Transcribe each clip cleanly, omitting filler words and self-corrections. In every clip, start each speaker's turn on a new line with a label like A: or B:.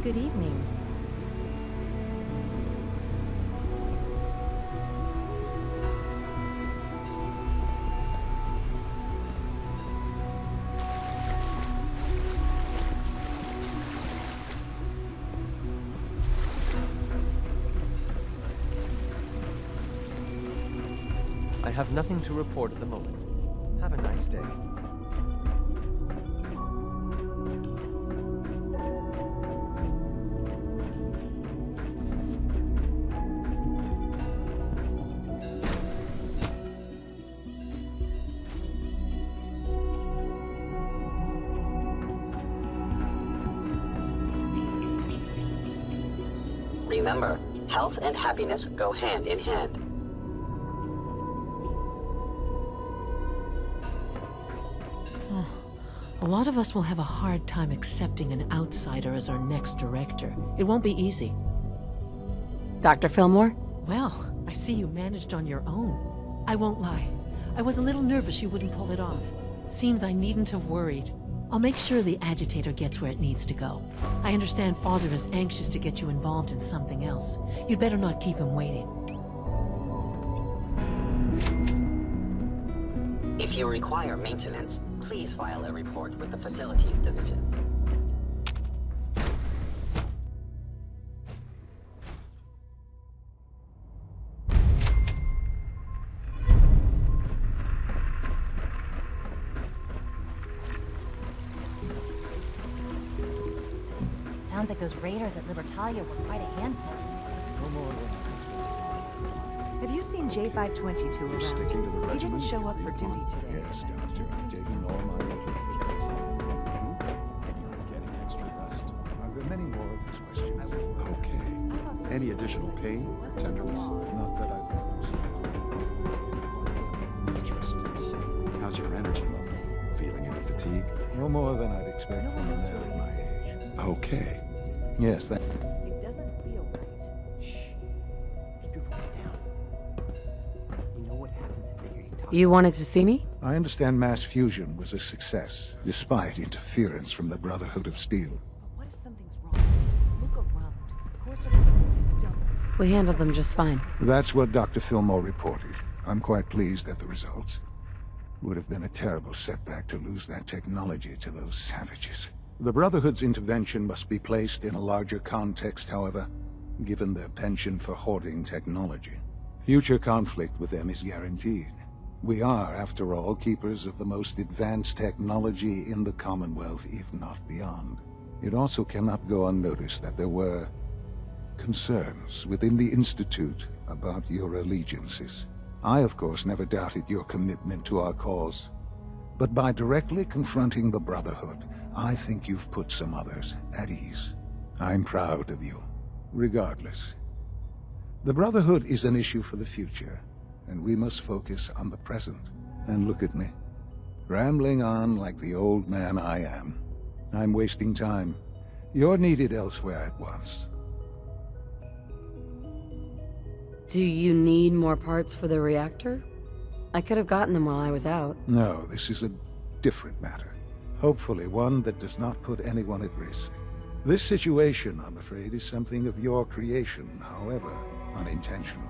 A: Good evening.
B: I have nothing to report at the moment. Have a nice day.
C: Remember, health and happiness go hand in hand.
D: A lot of us will have a hard time accepting an outsider as our next director. It won't be easy.
A: Dr. Fillmore?
D: Well, I see you managed on your own. I won't lie. I was a little nervous you wouldn't pull it off. Seems I needn't have worried. I'll make sure the agitator gets where it needs to go. I understand Father is anxious to get you involved in something else. You'd better not keep him waiting.
C: If you require maintenance, please file a report with the Facilities Division.
A: Sounds like those raiders at Libertalia were quite a handful. Have you seen J522
E: You're
A: around?
E: sticking to the
A: He
E: regiment?
A: didn't show up for duty today.
E: Yes, Doctor. I'm taking all my medications. And you're getting extra rest. Are there many more of these questions? Okay. Any additional pain or tenderness? Not that I've noticed. Interesting. How's your energy level? Feeling any fatigue?
F: No more than I'd expect from a man of my age.
E: Okay.
F: Yes, that...
A: It doesn't feel right. Shh. Keep your voice down. You know what happens if they hear you talk.
G: You wanted to see me?
F: I understand mass fusion was a success, despite interference from the Brotherhood of Steel.
A: But what if something's wrong? Look around. Corsair patrols have doubled.
G: We handled them just fine.
F: That's what Dr. Fillmore reported. I'm quite pleased at the results. Would have been a terrible setback to lose that technology to those savages. The Brotherhood's intervention must be placed in a larger context, however, given their penchant for hoarding technology. Future conflict with them is guaranteed. We are, after all, keepers of the most advanced technology in the Commonwealth, if not beyond. It also cannot go unnoticed that there were concerns within the Institute about your allegiances. I, of course, never doubted your commitment to our cause. But by directly confronting the Brotherhood, I think you've put some others at ease. I'm proud of you, regardless. The Brotherhood is an issue for the future, and we must focus on the present. And look at me, rambling on like the old man I am. I'm wasting time. You're needed elsewhere at once.
G: Do you need more parts for the reactor? I could have gotten them while I was out.
F: No, this is a different matter. Hopefully one that does not put anyone at risk. This situation, I'm afraid, is something of your creation, however unintentional.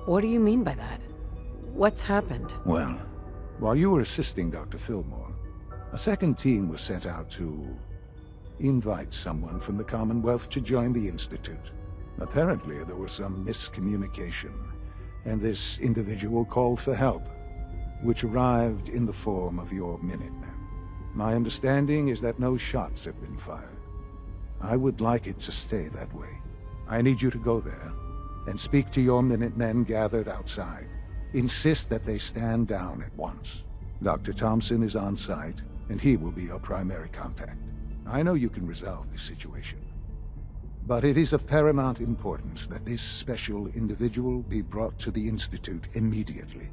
G: What do you mean by that? What's happened?
F: Well, while you were assisting Dr. Fillmore, a second team was sent out to invite someone from the Commonwealth to join the Institute. Apparently, there was some miscommunication, and this individual called for help, which arrived in the form of your Minutemen. My understanding is that no shots have been fired. I would like it to stay that way. I need you to go there and speak to your Minutemen gathered outside. Insist that they stand down at once. Dr. Thompson is on site, and he will be your primary contact. I know you can resolve this situation. But it is of paramount importance that this special individual be brought to the Institute immediately.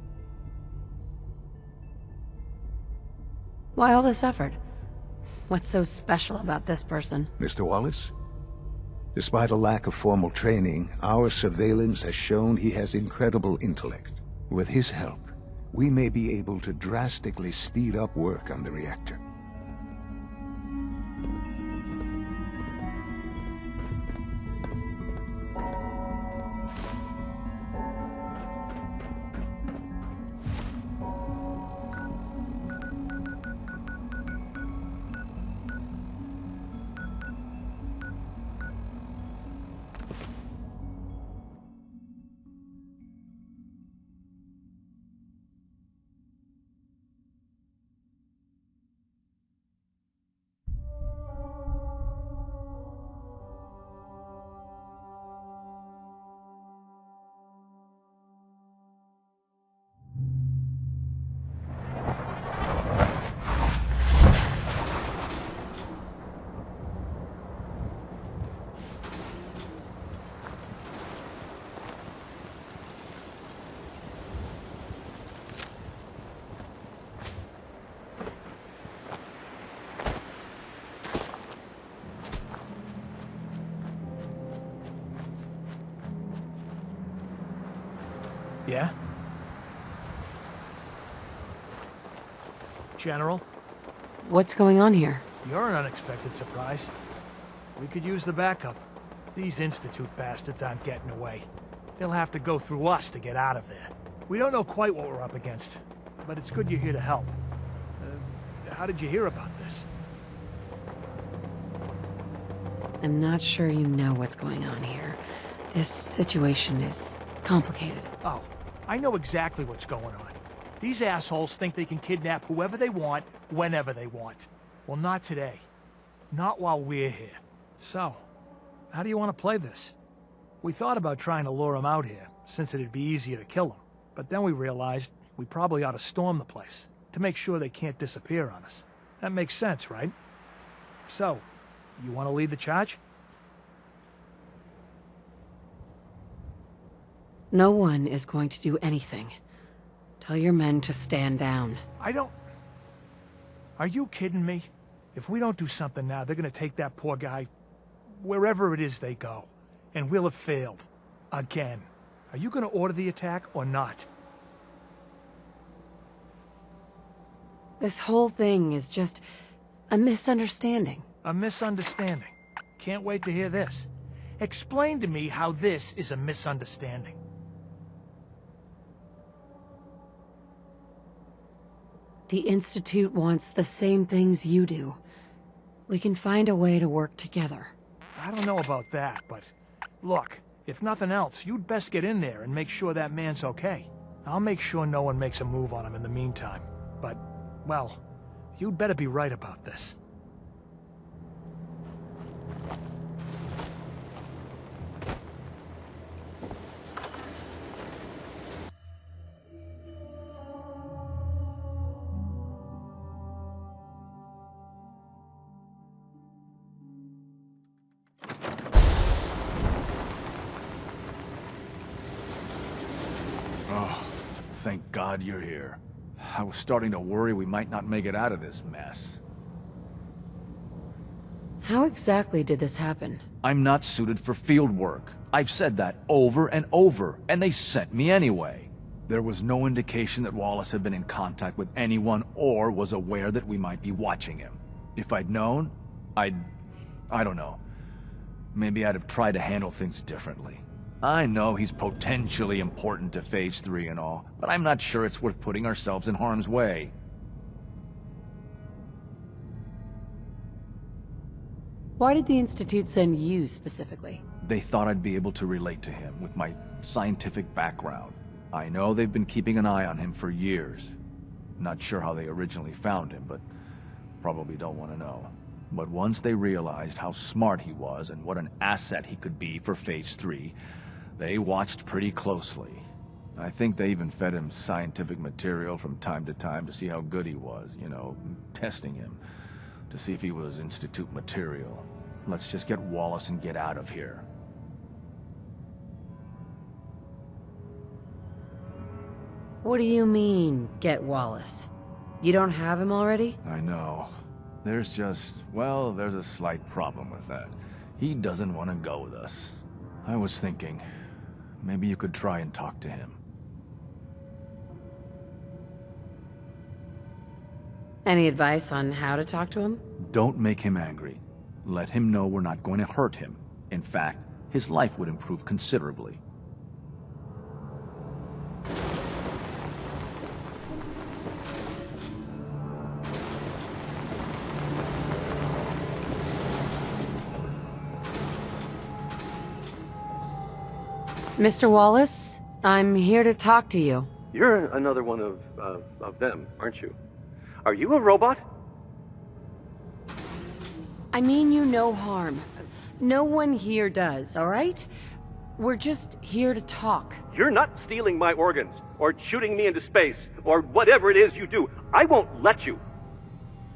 G: Why all this effort? What's so special about this person?
F: Mr. Wallace? Despite a lack of formal training, our surveillance has shown he has incredible intellect. With his help, we may be able to drastically speed up work on the reactor.
H: Yeah? General,
G: What's going on here?
H: you're an unexpected surprise. We could use the backup. These Institute bastards aren't getting away. They'll have to go through us to get out of there. We don't know quite what we're up against, but it's good you're here to help. How did you hear about this?
G: I'm not sure you know what's going on here. This situation is complicated.
H: Oh, I know exactly what's going on. These assholes think they can kidnap whoever they want, whenever they want. Well, not today. Not while we're here. So, how do you want to play this? We thought about trying to lure them out here, since it'd be easier to kill them. But then we realized we probably ought to storm the place, to make sure they can't disappear on us. That makes sense, right? So, you want to lead the charge?
G: No one is going to do anything. Tell your men to stand down.
H: Are you kidding me? If we don't do something now, they're gonna take that poor guy wherever it is they go. And we'll have failed. Again. Are you gonna order the attack or not?
G: This whole thing is just a misunderstanding.
H: A misunderstanding. Can't wait to hear this. Explain to me how this is a misunderstanding.
G: The Institute wants the same things you do. We can find a way to work together.
H: I don't know about that, but look, if nothing else, you'd best get in there and make sure that man's okay. I'll make sure no one makes a move on him in the meantime. But, well, you'd better be right about this.
I: Oh, thank God you're here. I was starting to worry we might not make it out of this mess.
G: How exactly did this happen?
I: I'm not suited for field work. I've said that over and over, and they sent me anyway. There was no indication that Wallace had been in contact with anyone or was aware that we might be watching him. If I'd known, I don't know. Maybe I'd have tried to handle things differently. I know he's potentially important to Phase 3 and all, but I'm not sure it's worth putting ourselves in harm's way.
G: Why did the Institute send you specifically?
I: They thought I'd be able to relate to him with my scientific background. I know they've been keeping an eye on him for years. Not sure how they originally found him, but probably don't want to know. But once they realized how smart he was and what an asset he could be for Phase 3, they watched pretty closely. I think they even fed him scientific material from time to time to see how good he was, you know, testing him, to see if he was Institute material. Let's just get Wallace and get out of here.
G: What do you mean, get Wallace? You don't have him already?
I: I know. There's just, well, there's a slight problem with that. He doesn't want to go with us. I was thinking, maybe you could try and talk to him.
G: Any advice on how to talk to him?
I: Don't make him angry. Let him know we're not going to hurt him. In fact, his life would improve considerably.
G: Mr. Wallace, I'm here to talk to you.
J: You're another one of them, aren't you? Are you a robot?
G: I mean you no harm. No one here does, all right? We're just here to talk.
J: You're not stealing my organs, or shooting me into space, or whatever it is you do. I won't let you.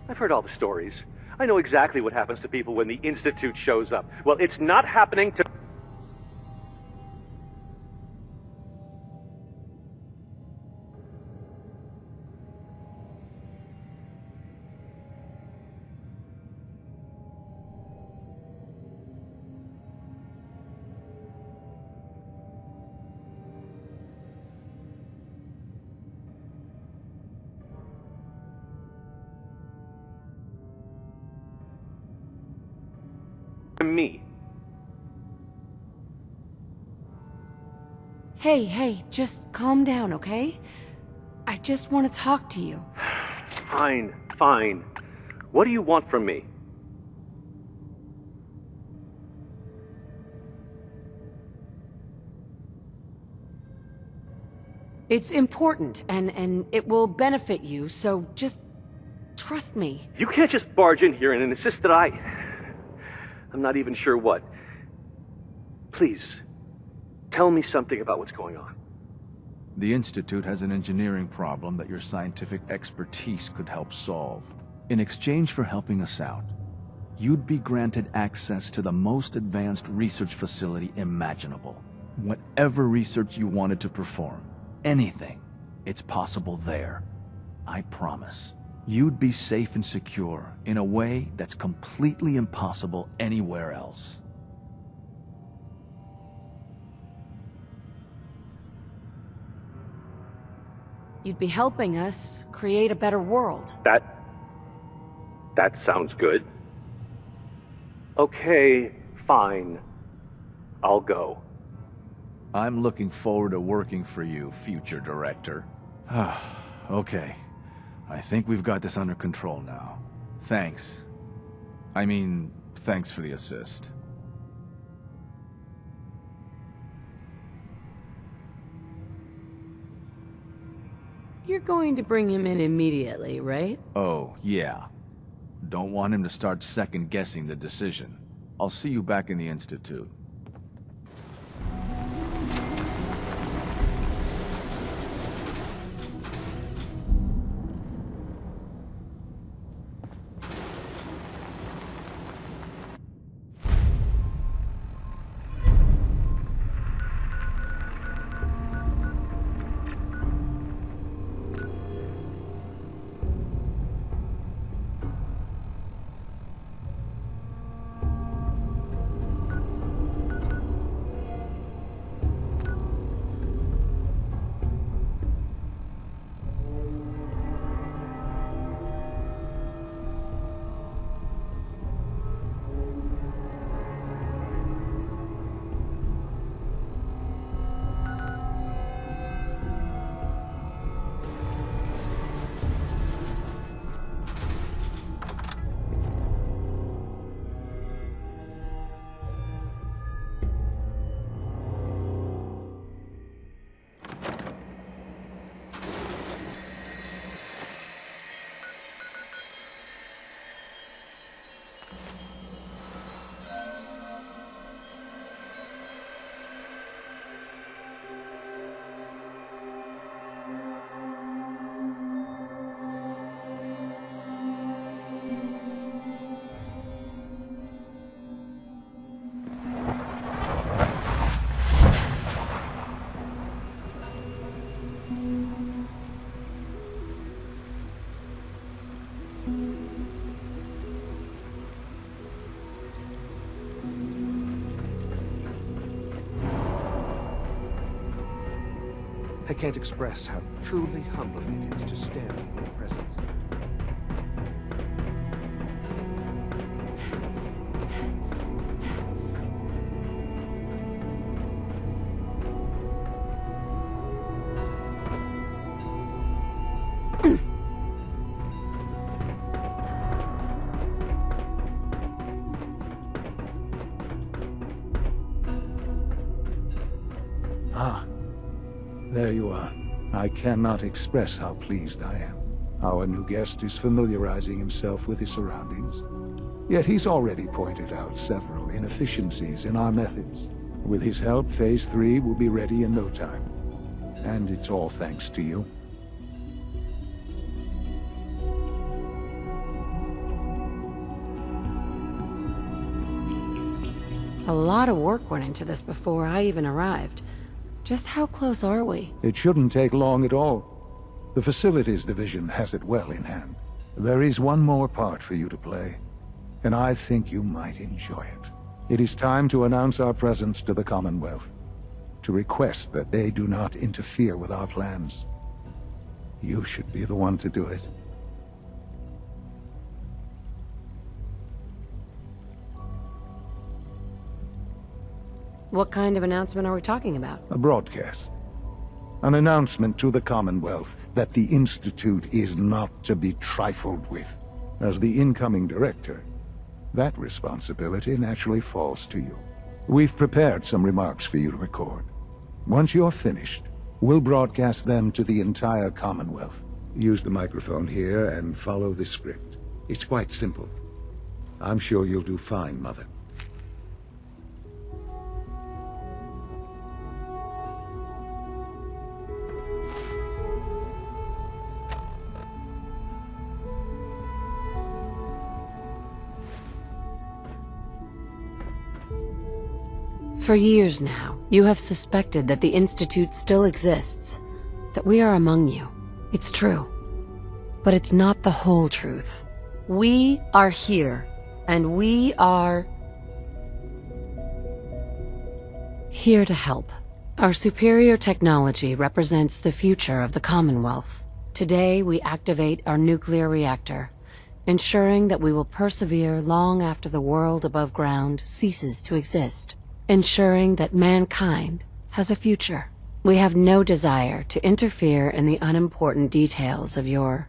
J: I've heard all the stories. I know exactly what happens to people when the Institute shows up. Well, it's not happening to... me.
G: Hey, just calm down, okay? I just want to talk to you.
J: Fine. What do you want from me?
G: It's important, and it will benefit you, so just trust me.
J: You can't just barge in here and insist that I'm not even sure what. Please, tell me something about what's going on.
I: The Institute has an engineering problem that your scientific expertise could help solve. In exchange for helping us out, you'd be granted access to the most advanced research facility imaginable. Whatever research you wanted to perform, anything, it's possible there. I promise. You'd be safe and secure in a way that's completely impossible anywhere else.
G: You'd be helping us create a better world.
J: That sounds good. Okay, fine. I'll go.
I: I'm looking forward to working for you, future director. Okay. I think we've got this under control now. Thanks. I mean, thanks for the assist.
G: You're going to bring him in immediately, right?
I: Oh, yeah. Don't want him to start second-guessing the decision. I'll see you back in the Institute.
F: I can't express how truly humbling it is to stand in your presence. There you are. I cannot express how pleased I am. Our new guest is familiarizing himself with his surroundings. Yet he's already pointed out several inefficiencies in our methods. With his help, Phase 3 will be ready in no time. And it's all thanks to you.
G: A lot of work went into this before I even arrived. Just how close are we?
F: It shouldn't take long at all. The Facilities Division has it well in hand. There is one more part for you to play, and I think you might enjoy it. It is time to announce our presence to the Commonwealth, to request that they do not interfere with our plans. You should be the one to do it.
G: What kind of announcement are we talking about?
F: A broadcast. An announcement to the Commonwealth that the Institute is not to be trifled with. As the incoming director, that responsibility naturally falls to you. We've prepared some remarks for you to record. Once you're finished, we'll broadcast them to the entire Commonwealth. Use the microphone here and follow the script. It's quite simple. I'm sure you'll do fine, Mother.
G: For years now, you have suspected that the Institute still exists, that we are among you. It's true. But it's not the whole truth. We are here, and we are here to help. Our superior technology represents the future of the Commonwealth. Today, we activate our nuclear reactor, ensuring that we will persevere long after the world above ground ceases to exist. Ensuring that mankind has a future. We have no desire to interfere in the unimportant details of your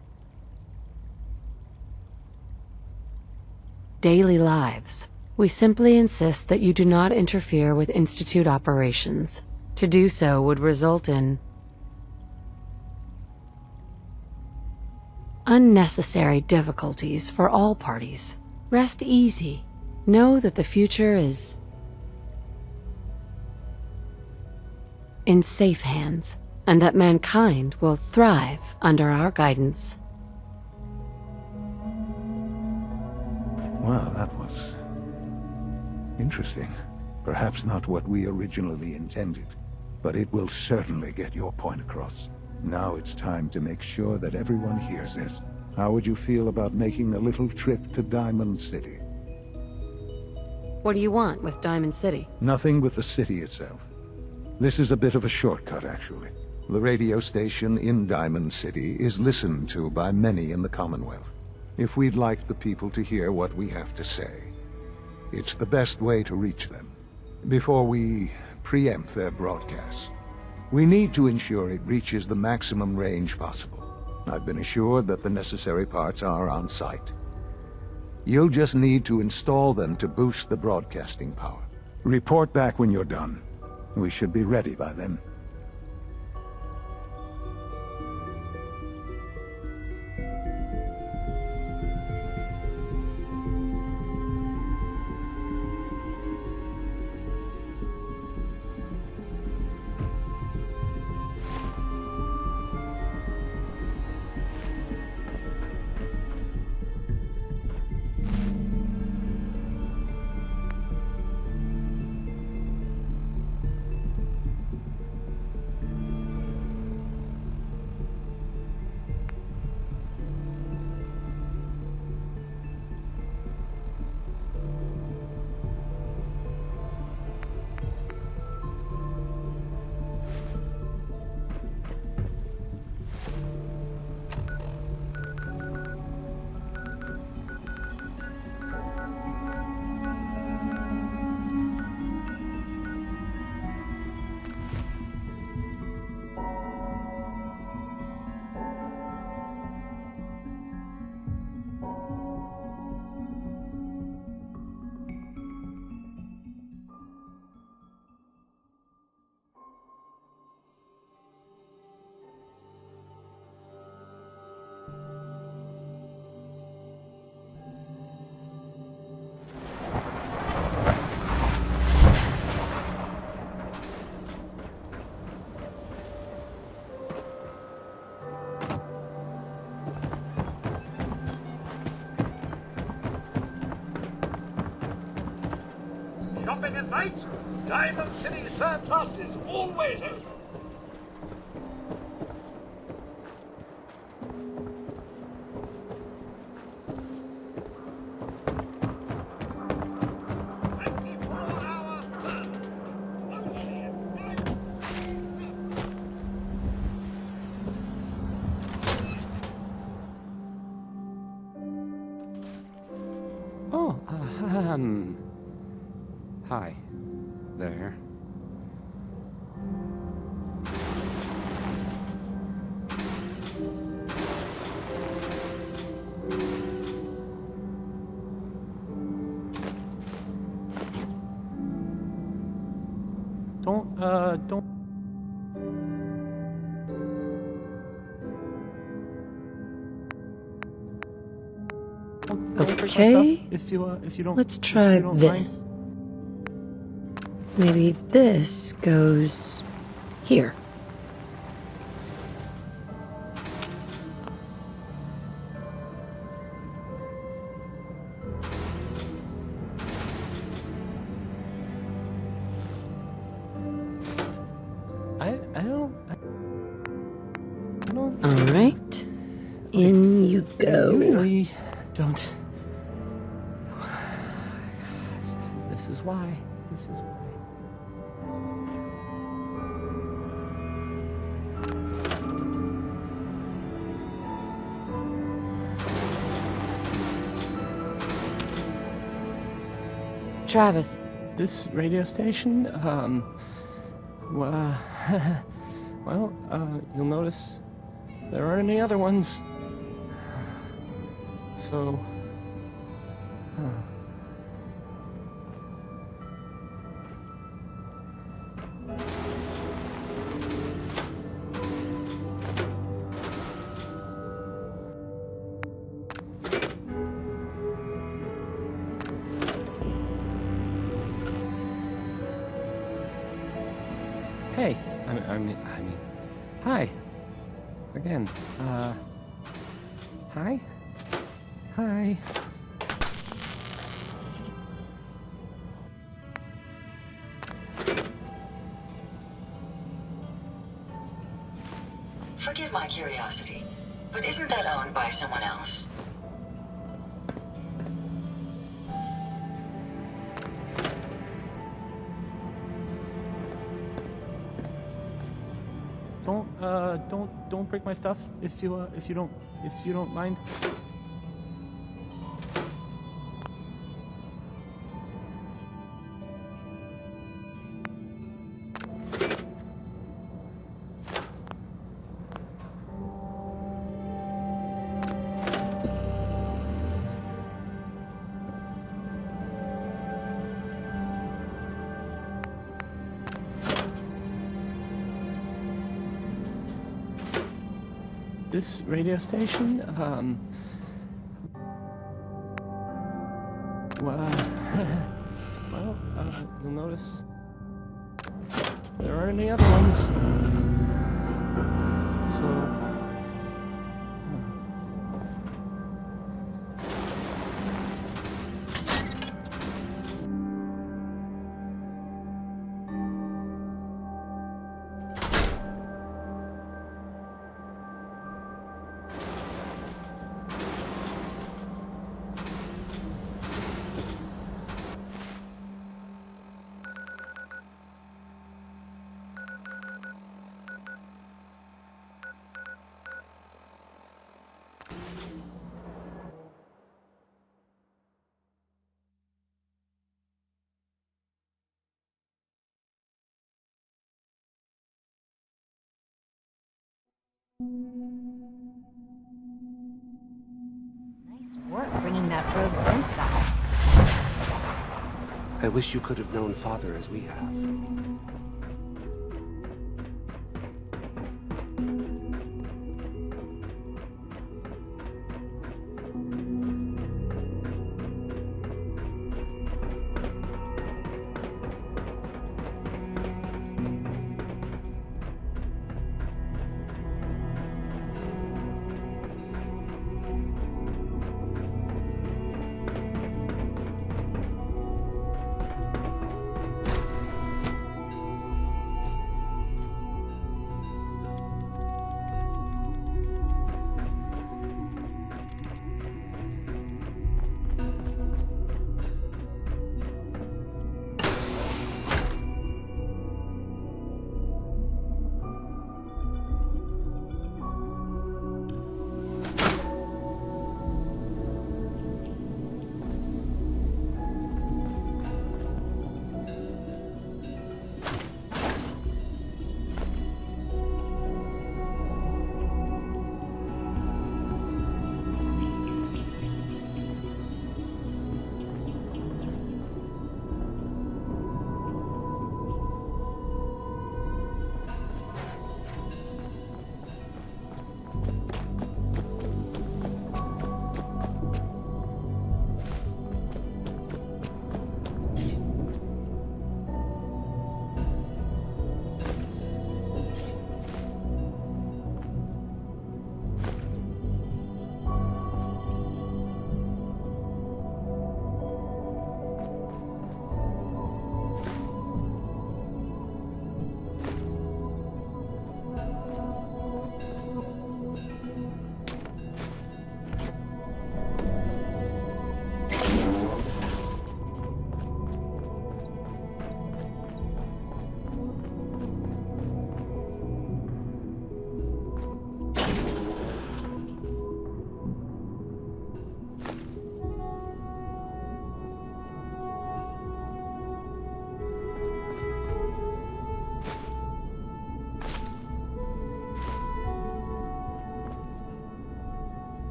G: daily lives. We simply insist that you do not interfere with Institute operations. To do so would result in unnecessary difficulties for all parties. Rest easy. Know that the future is in safe hands, and that mankind will thrive under our guidance.
F: Wow, that was interesting. Perhaps not what we originally intended, but it will certainly get your point across. Now it's time to make sure that everyone hears it. How would you feel about making a little trip to Diamond City?
G: What do you want with Diamond City?
F: Nothing with the city itself. This is a bit of a shortcut, actually. The radio station in Diamond City is listened to by many in the Commonwealth. If we'd like the people to hear what we have to say, it's the best way to reach them. Before we preempt their broadcasts, we need to ensure it reaches the maximum range possible. I've been assured that the necessary parts are on site. You'll just need to install them to boost the broadcasting power. Report back when you're done. We should be ready by then. Shopping at night? Diamond City Surplus is always open.
B: Oh, hi there.
A: Don't.
G: Okay,
A: If you don't.
G: let's try this. Maybe this goes here.
A: I don't.
G: All right, in you go.
A: Usually don't. This is why. This is why.
G: Travis,
A: This radio station, well, you'll notice there aren't any other ones. So, hey, I mean, hi. Again, hi? Hi.
K: Forgive my curiosity, but isn't that owned by someone else?
A: Don't break my stuff if you don't mind. This radio station, you'll notice there aren't any other ones. So,
L: Nice work bringing that rogue synth back.
M: I wish you could have known Father as we have.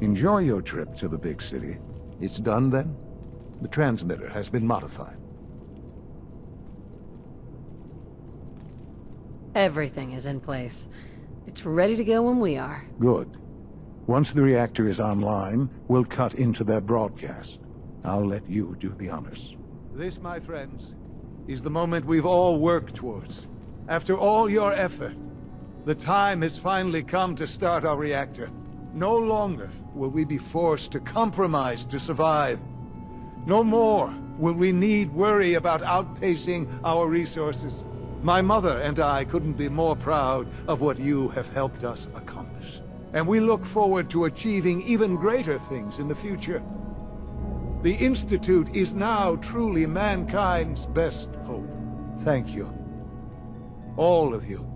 F: Enjoy your trip to the big city. It's done then? The transmitter has been modified.
G: Everything is in place. It's ready to go when we are.
F: Good. Once the reactor is online, we'll cut into their broadcast. I'll let you do the honors. This, my friends, is the moment we've all worked towards. After all your effort, the time has finally come to start our reactor. No longer will we be forced to compromise to survive. No more will we need worry about outpacing our resources. My mother and I couldn't be more proud of what you have helped us accomplish. And we look forward to achieving even greater things in the future. The Institute is now truly mankind's best hope. Thank you. All of you.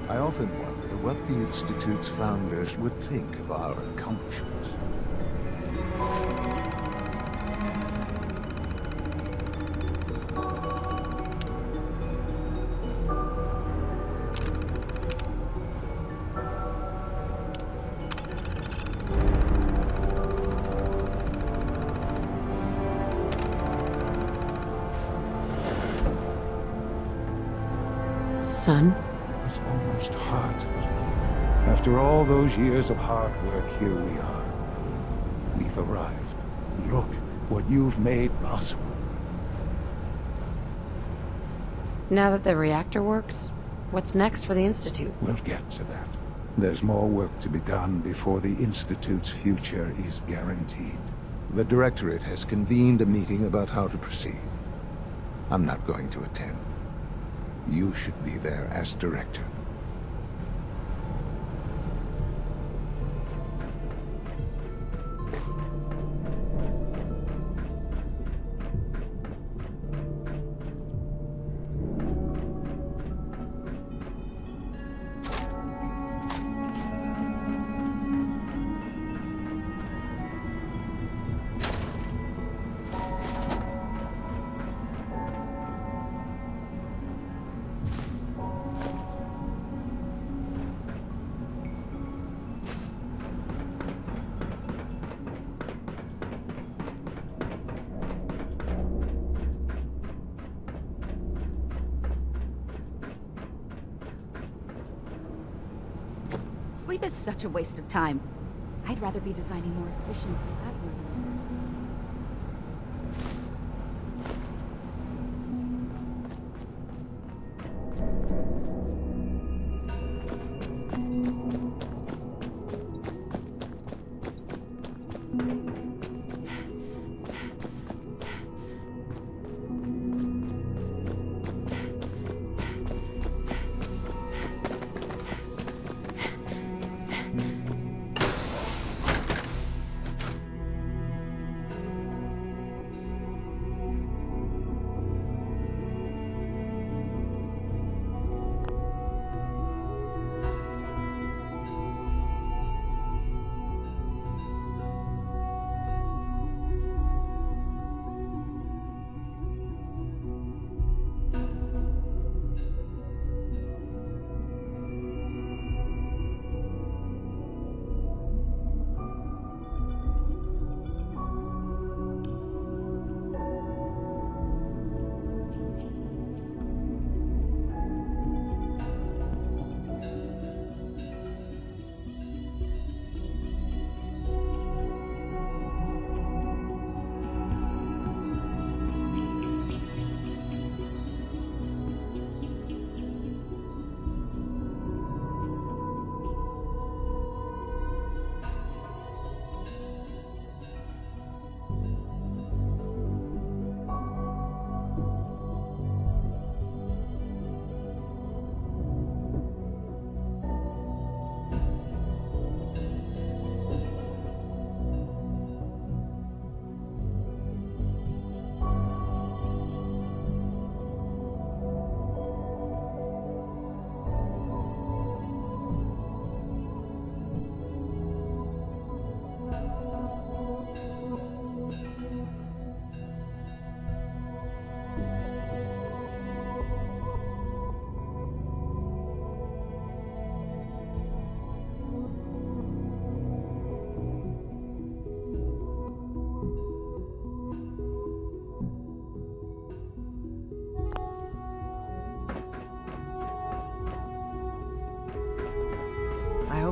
F: I often wonder what the Institute's founders would think of our accomplishments.
G: Son?
F: It's almost hard to believe. After all those years of hard work, here we are. We've arrived. Look what you've made possible.
G: Now that the reactor works, what's next for the Institute?
F: We'll get to that. There's more work to be done before the Institute's future is guaranteed. The Directorate has convened a meeting about how to proceed. I'm not going to attend. You should be there as director.
L: Sleep is such a waste of time. I'd rather be designing more efficient plasma removers.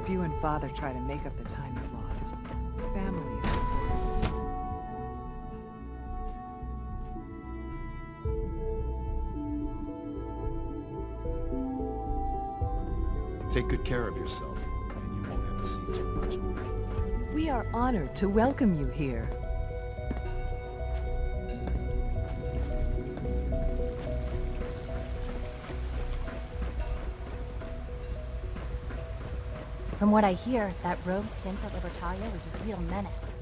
N: hope you and Father try to make up the time you've lost. Family is important.
E: Take good care of yourself, and you won't have to see too much of me.
N: We are honored to welcome you here.
O: From what I hear, that rogue synth at Libertalia was a real menace.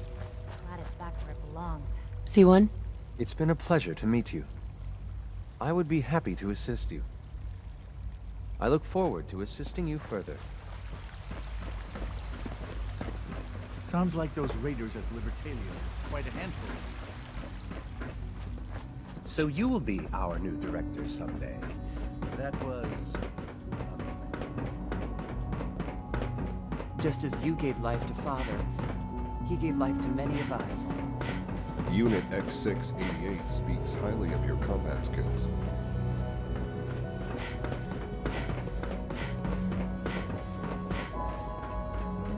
O: Glad it's back where it belongs.
G: C1?
B: It's been a pleasure to meet you. I would be happy to assist you. I look forward to assisting you further.
P: Sounds like those raiders at Libertalia are quite a handful.
A: So you will be our new director someday. That was... Just as you gave life to Father, he gave life to many of us.
Q: Unit X688 speaks highly of your combat skills.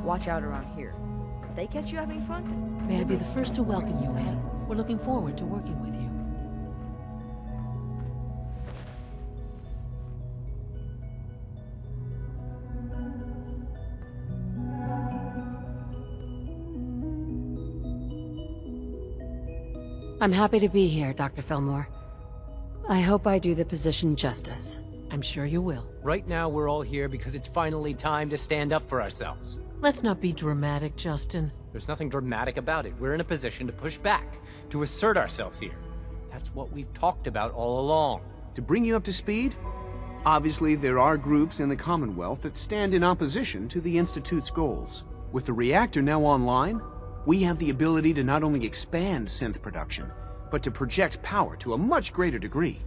R: Watch out around here. Did they catch you having fun?
D: May I be the first to welcome you, May. We're looking forward to working with you.
G: I'm happy to be here, Dr. Fillmore. I hope I do the position justice.
D: I'm sure you will.
A: Right now, we're all here because it's finally time to stand up for ourselves.
D: Let's not be dramatic, Justin.
A: There's nothing dramatic about it. We're in a position to push back, to assert ourselves here. That's what we've talked about all along.
S: To bring you up to speed, obviously there are groups in the Commonwealth that stand in opposition to the Institute's goals. With the reactor now online, we have the ability to not only expand synth production, but to project power to a much greater degree.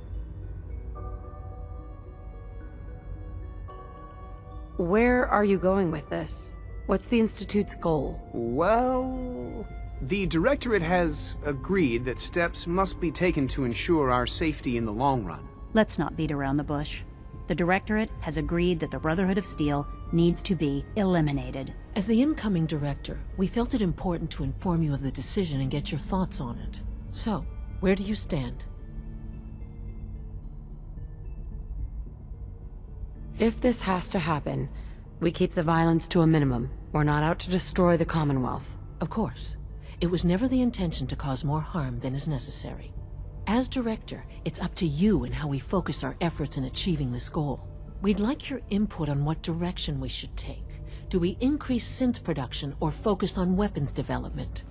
G: Where are you going with this? What's the Institute's goal?
S: Well, the Directorate has agreed that steps must be taken to ensure our safety in the long run.
T: Let's not beat around the bush. The Directorate has agreed that the Brotherhood of Steel needs to be eliminated.
D: As the incoming director, we felt it important to inform you of the decision and get your thoughts on it. So, where do you stand?
G: If this has to happen, we keep the violence to a minimum. We're not out to destroy the Commonwealth.
D: Of course. It was never the intention to cause more harm than is necessary. As director, it's up to you and how we focus our efforts in achieving this goal. We'd like your input on what direction we should take. Do we increase synth production or focus on weapons development?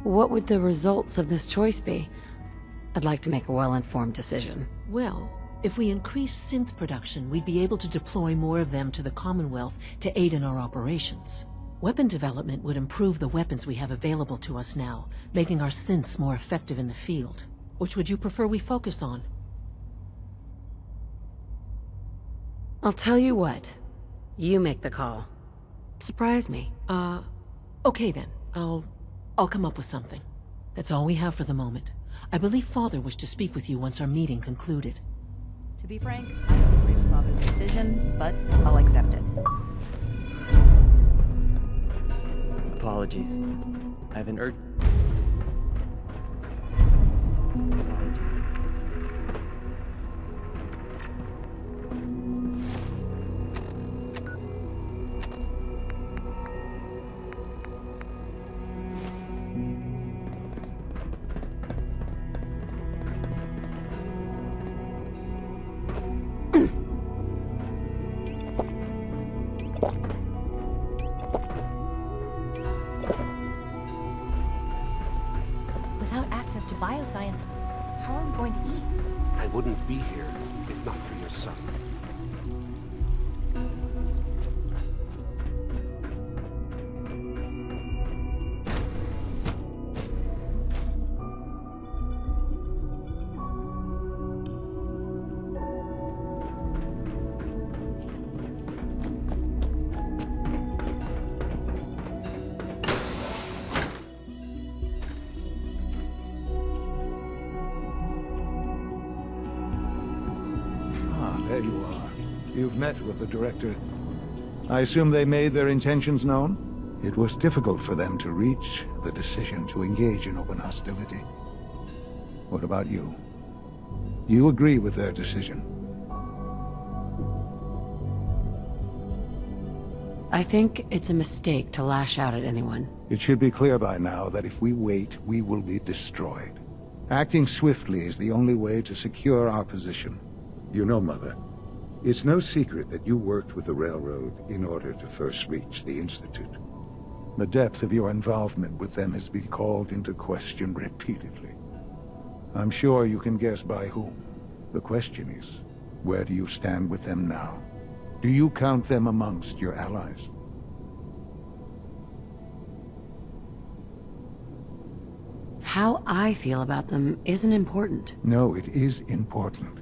G: What would the results of this choice be? I'd like to make a well-informed decision.
D: Well, if we increase synth production, we'd be able to deploy more of them to the Commonwealth to aid in our operations. Weapon development would improve the weapons we have available to us now, making our synths more effective in the field. Which would you prefer we focus on?
G: I'll tell you what. You make the call. Surprise me.
D: Okay then. I'll come up with something. That's all we have for the moment. I believe Father wished to speak with you once our meeting concluded.
T: To be frank, I don't agree with Father's decision, but I'll accept it.
A: Apologies. I have an
O: Without access to bioscience, how are we going to eat?
M: I wouldn't be here if not for your son.
F: There you are. You've met with the director. I assume they made their intentions known? It was difficult for them to reach the decision to engage in open hostility. What about you? You agree with their decision?
G: I think it's a mistake to lash out at anyone.
F: It should be clear by now that if we wait, we will be destroyed. Acting swiftly is the only way to secure our position.
E: You know, Mother, it's no secret that you worked with the Railroad in order to first reach the Institute.
F: The depth of your involvement with them has been called into question repeatedly. I'm sure you can guess by whom. The question is, where do you stand with them now? Do you count them amongst your allies?
G: How I feel about them isn't important.
F: No, it is important.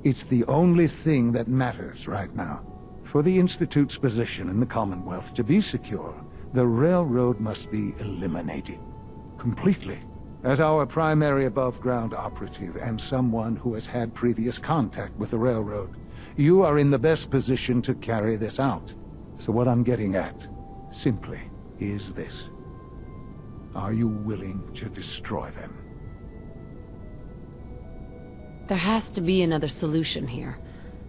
F: It's the only thing that matters right now. For the Institute's position in the Commonwealth to be secure, the Railroad must be eliminated. Completely. As our primary above-ground operative and someone who has had previous contact with the Railroad, you are in the best position to carry this out. So what I'm getting at, simply, is this. Are you willing to destroy them?
G: There has to be another solution here.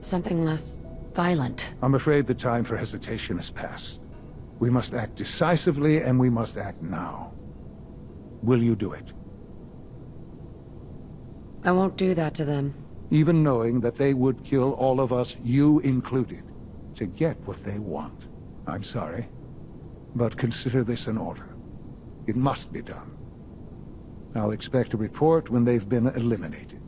G: Something less violent.
F: I'm afraid the time for hesitation has passed. We must act decisively, and we must act now. Will you do it?
G: I won't do that to them.
F: Even knowing that they would kill all of us, you included, to get what they want. I'm sorry, but consider this an order. It must be done. I'll expect a report when they've been eliminated.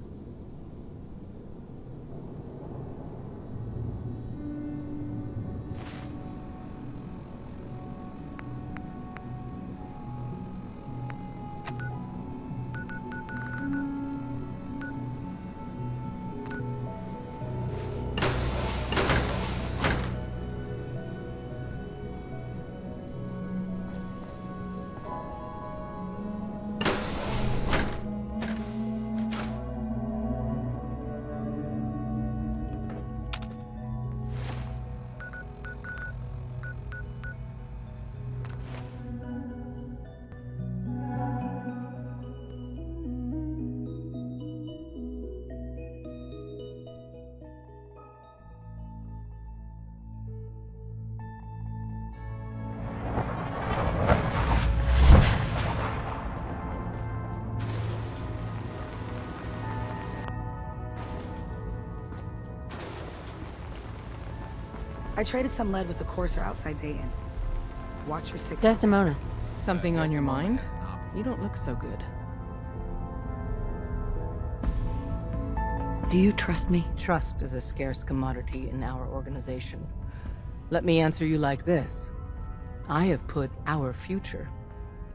U: I traded some lead with the Courser outside Dayton. Watch your six.
G: Desdemona.
N: Something on your mind? You don't look so good.
G: Do you trust me?
N: Trust is a scarce commodity in our organization. Let me answer you like this. I have put our future,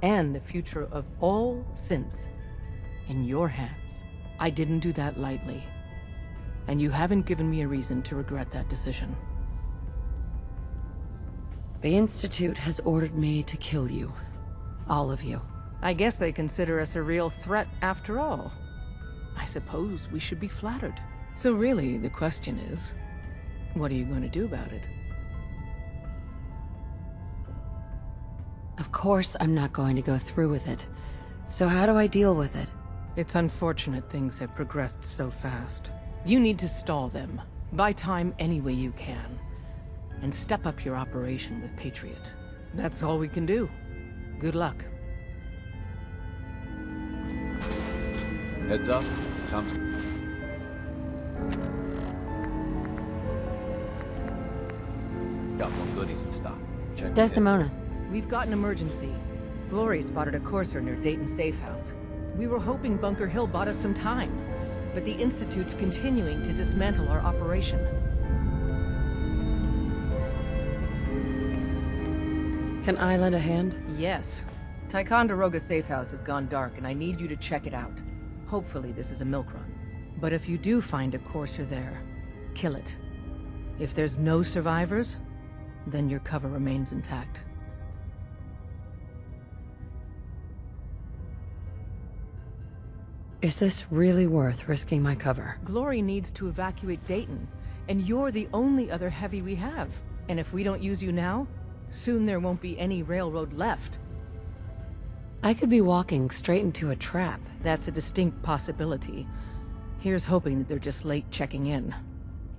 N: and the future of all synths, in your hands. I didn't do that lightly. And you haven't given me a reason to regret that decision.
G: The Institute has ordered me to kill you. All of you.
N: I guess they consider us a real threat after all. I suppose we should be flattered. So really, the question is, what are you going to do about it?
G: Of course I'm not going to go through with it. So how do I deal with it?
N: It's unfortunate things have progressed so fast. You need to stall them. Buy time any way you can. And step up your operation with Patriot. That's all we can do. Good luck.
B: Heads up. Comes. Got more goodies in stock. Check.
G: Desdemona.
N: We've got an emergency. Glory spotted a Courser near Dayton Safe House. We were hoping Bunker Hill bought us some time, but the Institute's continuing to dismantle our operation.
G: Can I lend a hand?
N: Yes. Ticonderoga Safe House has gone dark, and I need you to check it out. Hopefully this is a milk run. But if you do find a Courser there, kill it. If there's no survivors, then your cover remains intact.
G: Is this really worth risking my cover?
N: Glory needs to evacuate Dayton. And you're the only other heavy we have. And if we don't use you now, soon there won't be any railroad left.
G: I could be walking straight into a trap.
N: That's a distinct possibility. Here's hoping that they're just late checking in.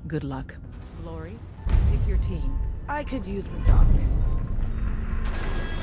N: Good luck. Glory, pick your team.
U: I could use the dock.
N: This is